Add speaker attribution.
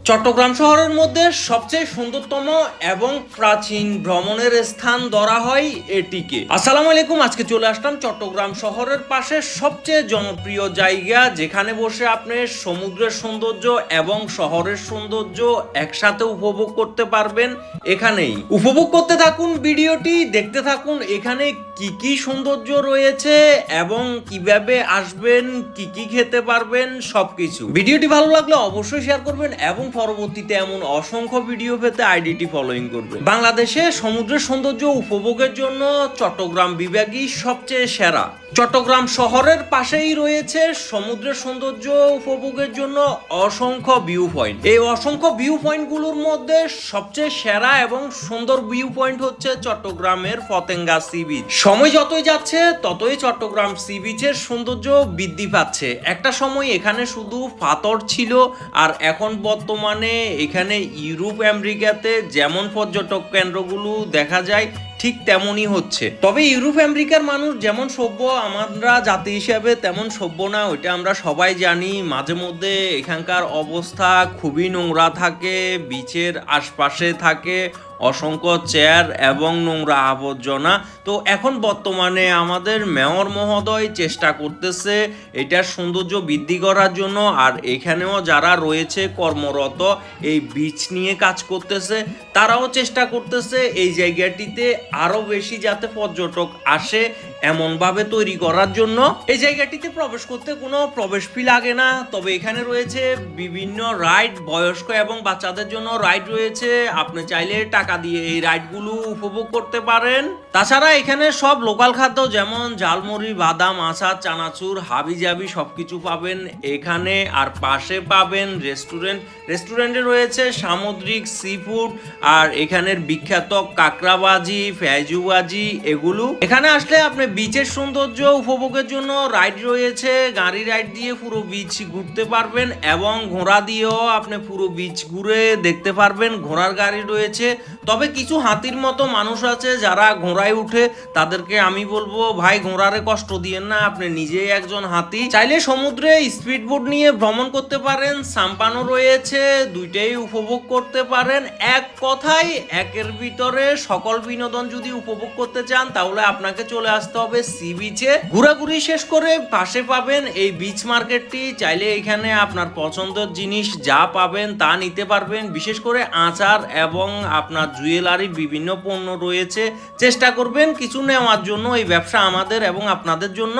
Speaker 1: চট্টগ্রাম শহরের মধ্যে সবচেয়ে সুন্দরতম এবং প্রাচীন ভ্রমণের স্থান ধরা হয় এটিকে। আসসালামু আলাইকুম, আজকে চলে আসলাম চট্টগ্রাম শহরের পাশে সবচেয়ে জনপ্রিয় জায়গা, যেখানে বসে আপনি সমুদ্রের সৌন্দর্য এবং শহরের সৌন্দর্য একসাথে উপভোগ করতে পারবেন। এখানেই উপভোগ করতে থাকুন, ভিডিওটি দেখতে থাকুন। এখানে কি কি সৌন্দর্য রয়েছে এবং কিভাবে আসবেন, কি কি খেতে পারবেন, সবকিছু। ভিডিওটি ভালো লাগলে অবশ্যই শেয়ার করবেন এবং পরবর্তীতে এমন অসংখ্য ভিডিও পেতে আইডিটি ফলোইং করবেন। বাংলাদেশে সমুদ্রের সৌন্দর্য উপভোগের জন্য চট্টগ্রাম বিভাগই সবচেয়ে সেরা। চট্টগ্রাম শহরের পাশেই রয়েছে সমুদ্রের সৌন্দর্য উপভোগের জন্য অসংখ্য ভিউ পয়েন্ট। এই অসংখ্য ভিউ পয়েন্টগুলোর মধ্যে সবচেয়ে সেরা এবং সুন্দর ভিউ পয়েন্ট হচ্ছে চট্টগ্রামের পতেঙ্গা সি বিচ। সময় যতই যাচ্ছে ততই চট্টগ্রাম সি বিচের সৌন্দর্য বৃদ্ধি পাচ্ছে। একটা সময় এখানে শুধু পাথর ছিল, আর এখন বর্তমানে এখানে ইউরোপ আমেরিকাতে যেমন পর্যটক কেন্দ্রগুলো দেখা যায় ঠিক তেমনই হচ্ছে। তবে ইউরোপ আমেরিকার মানুষ যেমন সভ্য, আমরা জাতি হিসাবে তেমন সভ্য না, ওইটা আমরা সবাই জানি। মাঝে মধ্যে এখানকার অবস্থা খুবই নোংরা থাকে, বিচের আশপাশে থাকে অসংখ্য চেয়ার এবং নোংরা আবর্জনা। তো এখন বর্তমানে আমাদের মেয়র মহোদয় চেষ্টা করতেছে এটার সৌন্দর্য বৃদ্ধি করার জন্য, আর এখানেও যারা রয়েছে কর্মরত এই বিচ নিয়ে কাজ করতেছে, তারাও চেষ্টা করতেছে এই জায়গাটিতে আরো বেশি যাতে পর্যটক আসে এমনভাবে তৈরি করার জন্য। এই জায়গাটিতে প্রবেশ করতে কোনো প্রবেশ ফি লাগে না, তবে এখানে রয়েছে বিভিন্ন রাইড, বয়স্ক এবং বাচ্চাদের জন্য রাইড রয়েছে। আপনি চাইলে টাকা দিয়ে এই রাইডগুলো উপভোগ করতে পারেন। তাছাড়া এখানে সব লোকাল খাদ্য যেমন ঝালমুড়ি, বাদাম, আচার, চানাচুর, হাবিজাবি সবকিছু পাবেন এখানে। আর পাশে পাবেন রেস্টুরেন্টে রয়েছে সামুদ্রিক সি ফুড, আর এখানের বিখ্যাত কাঁকড়াবাজি, ফেজুবাজি এগুলো। এখানে আসলে আপনি বিচের সৌন্দর্য উপভোগের জন্য রাইড রয়েছে, গাড়ি রাইড দিয়ে পুরো বিচ ঘুরতে পারবেন এবং ঘোড়া দিয়েও আপনি পুরো বিচ ঘুরে দেখতে পারবেন। ঘোড়ার গাড়ি রয়েছে, তবে কিছু হাতির মতো মানুষ আছে যারা ঘোড়ায় উঠে, তাদেরকে আমি বলবো ভাই ঘোড়ারে কষ্ট দিয়েন না, আপনি নিজেই একজন হাতি। চাইলে সমুদ্রে স্পিড বোট নিয়ে ভ্রমণ করতে পারেন, সাম্পানও রয়েছে, দুইটাই উপভোগ করতে পারেন। এক কথায় একের ভিতরে সকল বিনোদন যদি উপভোগ করতে চান তাহলে আপনাকে চলে আসতে হবে সি বিচে। ঘোরাঘুরি শেষ করে পাশে পাবেন এই বিচ মার্কেটটি, চাইলে এখানে আপনার পছন্দের জিনিস যা পাবেন তা নিতে পারবেন। বিশেষ করে আচার এবং আপনার জুয়েলারি বিভিন্ন পণ্য রয়েছে, চেষ্টা করবেন কিছু নেওয়ার জন্য। এই ব্যবসা আমাদের এবং আপনাদের জন্য।